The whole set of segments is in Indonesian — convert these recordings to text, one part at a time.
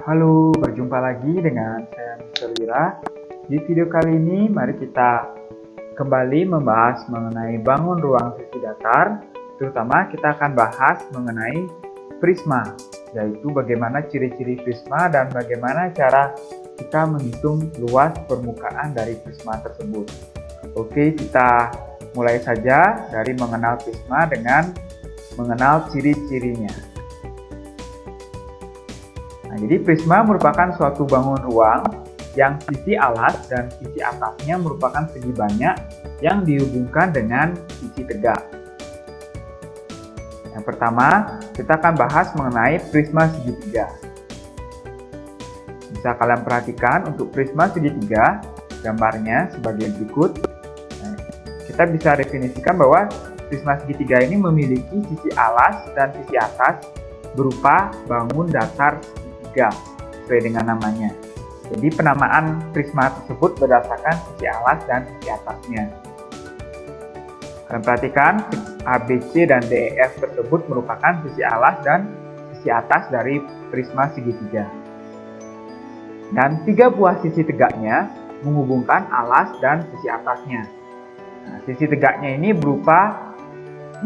Halo, berjumpa lagi dengan saya Mr. Wira. Di video kali ini, mari kita kembali membahas mengenai bangun ruang sisi datar. Terutama kita akan bahas mengenai prisma, yaitu bagaimana ciri-ciri prisma dan bagaimana cara kita menghitung luas permukaan dari prisma tersebut. Oke, kita mulai saja dari mengenal prisma dengan mengenal ciri-cirinya. Nah, jadi prisma merupakan suatu bangun ruang yang sisi alas dan sisi atasnya merupakan segi banyak yang dihubungkan dengan sisi tegak. Yang pertama, kita akan bahas mengenai prisma segitiga. Bisa kalian perhatikan untuk prisma segitiga, gambarnya sebagai berikut. Nah, kita bisa definisikan bahwa prisma segitiga ini memiliki sisi alas dan sisi atas berupa bangun datar sesuai dengan namanya. Jadi penamaan prisma tersebut berdasarkan sisi alas dan sisi atasnya. Kalian perhatikan ABC dan DEF tersebut merupakan sisi alas dan sisi atas dari prisma segitiga. Dan 3 buah sisi tegaknya menghubungkan alas dan sisi atasnya. Nah, sisi tegaknya ini berupa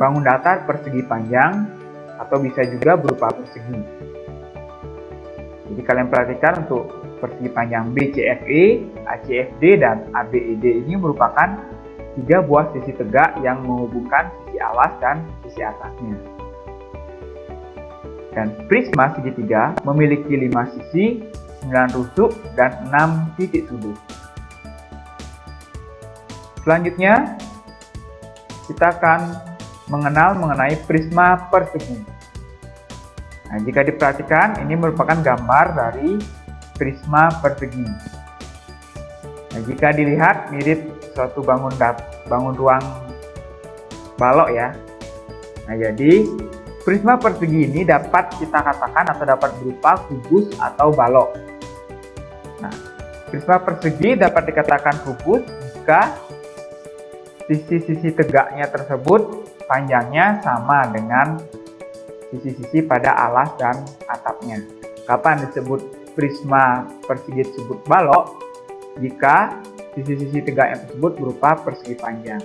bangun datar persegi panjang atau bisa juga berupa persegi. Jadi kalian perhatikan untuk persegi panjang BCFE, ACFD, dan ABED ini merupakan 3 buah sisi tegak yang menghubungkan sisi alas dan sisi atasnya. Dan prisma segitiga memiliki 5 sisi, 9 rusuk, dan 6 titik sudut. Selanjutnya, kita akan mengenal mengenai prisma persegi. Nah, jika diperhatikan, ini merupakan gambar dari prisma persegi. Nah, jika dilihat mirip suatu bangun ruang balok ya. Nah, jadi prisma persegi ini dapat kita katakan atau dapat berupa kubus atau balok. Nah, prisma persegi dapat dikatakan kubus jika sisi-sisi tegaknya tersebut panjangnya sama dengan sisi-sisi pada alas dan atapnya. Kapan disebut prisma persegi tersebut balok? Jika sisi-sisi tegaknya tersebut berupa persegi panjang.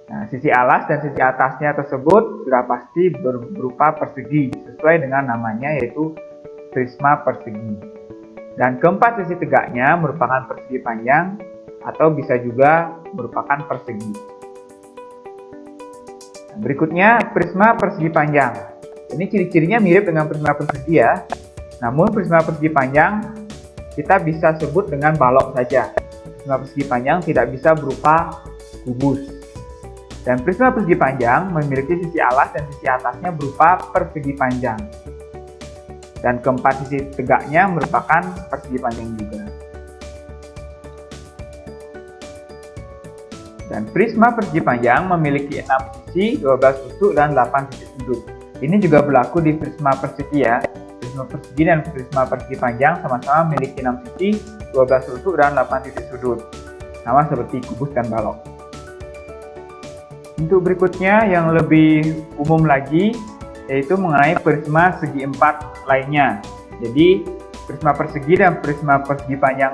Nah, sisi alas dan sisi atasnya tersebut sudah pasti berupa persegi sesuai dengan namanya, yaitu prisma persegi. Dan keempat sisi tegaknya merupakan persegi panjang atau bisa juga merupakan persegi. Berikutnya prisma persegi panjang. Ini ciri-cirinya mirip dengan prisma persegi ya. Namun prisma persegi panjang kita bisa sebut dengan balok saja. Prisma persegi panjang tidak bisa berupa kubus. Dan prisma persegi panjang memiliki sisi alas dan sisi atasnya berupa persegi panjang. Dan keempat sisi tegaknya merupakan persegi panjang juga. Dan prisma persegi panjang memiliki 6 sisi, 12 rusuk, dan 8 titik sudut. Ini juga berlaku di prisma persegi ya. Prisma persegi dan prisma persegi panjang sama-sama memiliki 6 sisi, 12 rusuk, dan 8 titik sudut. Sama seperti kubus dan balok. Untuk berikutnya yang lebih umum lagi, yaitu mengenai prisma segi 4 lainnya. Jadi prisma persegi dan prisma persegi panjang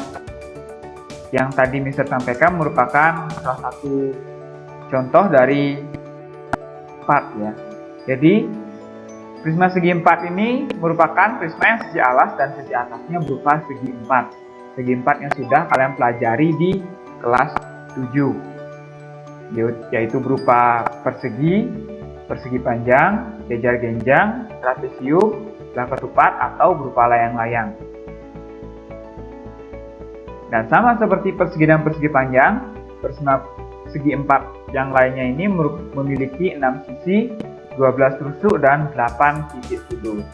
yang tadi Mr. sampaikan merupakan salah satu contoh dari 4 ya. Jadi prisma segi 4 ini merupakan prisma yang sisi alas dan sisi atasnya berupa segi 4. Segi 4 yang sudah kalian pelajari di kelas 7, yaitu berupa persegi, persegi panjang, jejar genjang, trapesium, belah ketupat, atau berupa layang-layang. Dan sama seperti persegi dan persegi panjang, prisma segi 4 yang lainnya ini memiliki 6 sisi, 12 rusuk, dan 8 titik sudut.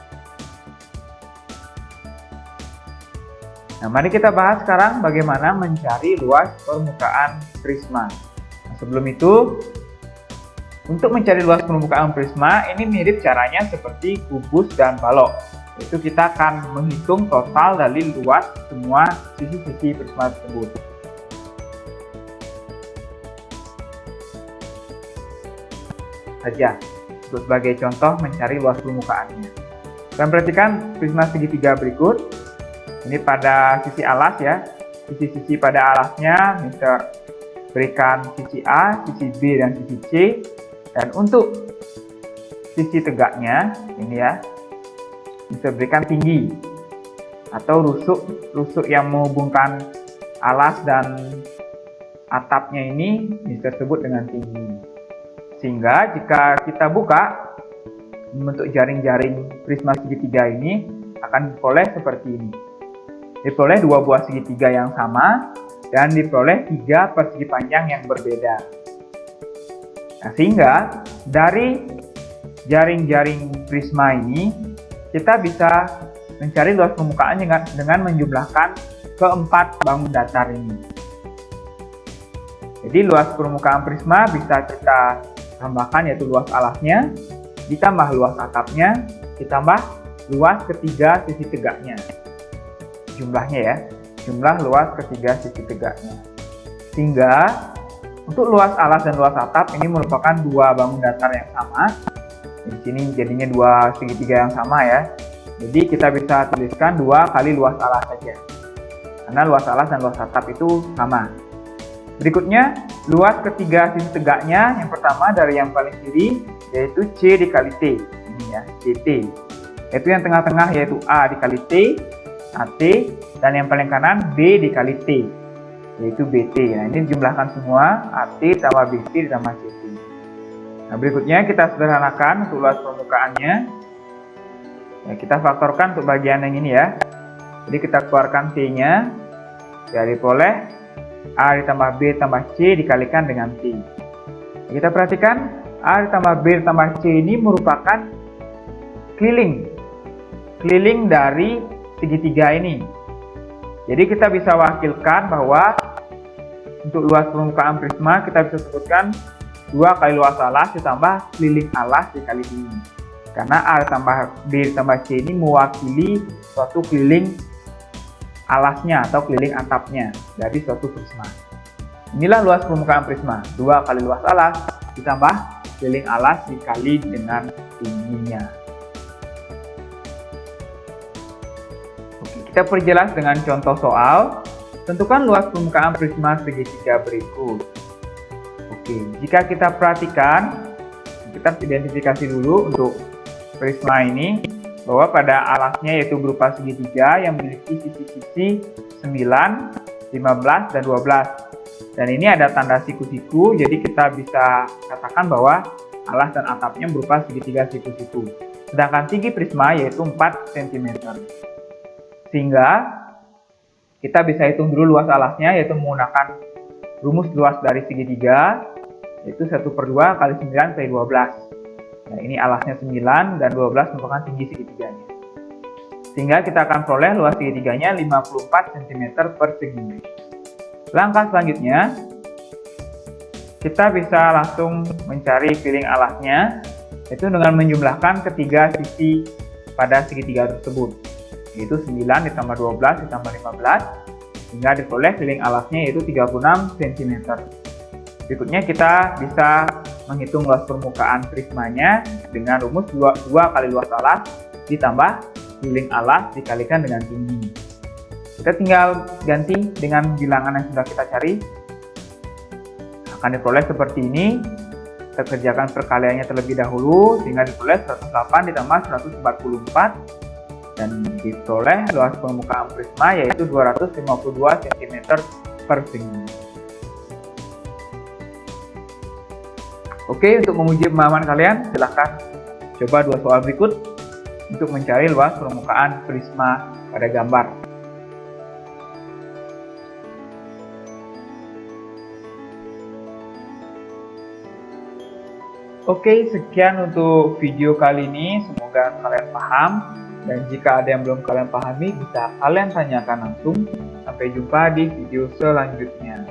Nah, mari kita bahas sekarang bagaimana mencari luas permukaan prisma. Nah, sebelum itu, untuk mencari luas permukaan prisma, ini mirip caranya seperti kubus dan balok. Itu kita akan menghitung total dari luas semua sisi-sisi prisma tersebut. Saja untuk sebagai contoh mencari luas permukaannya. Dan perhatikan prisma segitiga berikut. Ini pada sisi alas ya. Sisi-sisi pada alasnya Mister berikan sisi A, sisi B, dan sisi C. Dan untuk sisi tegaknya ini ya, Mister berikan tinggi atau rusuk yang menghubungkan alas dan atapnya ini Mister sebut dengan tinggi. Sehingga jika kita buka membentuk jaring-jaring prisma segitiga ini akan diperoleh seperti ini. Diperoleh dua buah segitiga yang sama dan diperoleh tiga persegi panjang yang berbeda. Nah, sehingga dari jaring-jaring prisma ini kita bisa mencari luas permukaan dengan menjumlahkan keempat bangun datar ini. Jadi luas permukaan prisma bisa kita tambahkan, yaitu luas alasnya ditambah luas atapnya ditambah luas ketiga sisi tegaknya. Jumlahnya ya, jumlah luas ketiga sisi tegaknya. Sehingga untuk luas alas dan luas atap ini merupakan dua bangun datar yang sama. Di sini jadinya dua segitiga yang sama ya. Jadi kita bisa tuliskan 2 kali luas alas saja. Karena luas alas dan luas atap itu sama. Berikutnya, luas ketiga sisi tegaknya yang pertama dari yang paling kiri yaitu C dikali T. Ini ya, CT. Yaitu yang tengah-tengah yaitu A dikali T, AT, dan yang paling kanan B dikali T, yaitu BT. Nah, ini jumlahkan semua, AT tambah BT ditambah CT. Nah, berikutnya kita sederhanakan untuk luas permukaannya. Ya, kita faktorkan untuk bagian yang ini ya. Jadi kita keluarkan T-nya, jadi boleh A ditambah B ditambah C dikalikan dengan T. Kita perhatikan A ditambah B ditambah C ini merupakan keliling dari segitiga ini. Jadi kita bisa wakilkan bahwa untuk luas permukaan prisma kita bisa sebutkan 2 kali luas alas ditambah keliling alas dikali tinggi. Karena A ditambah B ditambah C ini mewakili suatu keliling alasnya atau keliling atapnya dari suatu prisma. Inilah luas permukaan prisma, 2 kali luas alas ditambah keliling alas dikali dengan tingginya. Oke, kita perjelas dengan contoh soal. Tentukan luas permukaan prisma segitiga berikut. Oke, jika kita perhatikan, kita identifikasi dulu untuk prisma ini bahwa pada alasnya yaitu berupa segitiga yang memiliki sisi-sisi 9, 15, dan 12. Dan ini ada tanda siku-siku, jadi kita bisa katakan bahwa alas dan atapnya berupa segitiga siku-siku. Sedangkan tinggi prisma yaitu 4 cm. Sehingga kita bisa hitung dulu luas alasnya yaitu menggunakan rumus luas dari segitiga yaitu 1/2 kali 9 kali 12. Nah, ini alasnya 9 dan 12 merupakan tinggi segitiganya. Sehingga kita akan peroleh luas segitiganya 54 cm persegi. Langkah selanjutnya, kita bisa langsung mencari keliling alasnya, yaitu dengan menjumlahkan ketiga sisi pada segitiga tersebut, yaitu 9 ditambah 12 ditambah 15, hingga diperoleh keliling alasnya yaitu 36 cm. Berikutnya kita bisa menghitung luas permukaan prismanya dengan rumus 2 kali luas alas ditambah keliling alas dikalikan dengan tinggi. Kita tinggal ganti dengan bilangan yang sudah kita cari. Akan diperoleh seperti ini. Kita kerjakan perkaliannya terlebih dahulu sehingga diperoleh 108 ditambah 144 dan diperoleh luas permukaan prisma yaitu 252 cm persegi. Oke, untuk menguji pemahaman kalian, silahkan coba 2 soal berikut untuk mencari luas permukaan prisma pada gambar. Oke, sekian untuk video kali ini. Semoga kalian paham. Dan jika ada yang belum kalian pahami, bisa kalian tanyakan langsung. Sampai jumpa di video selanjutnya.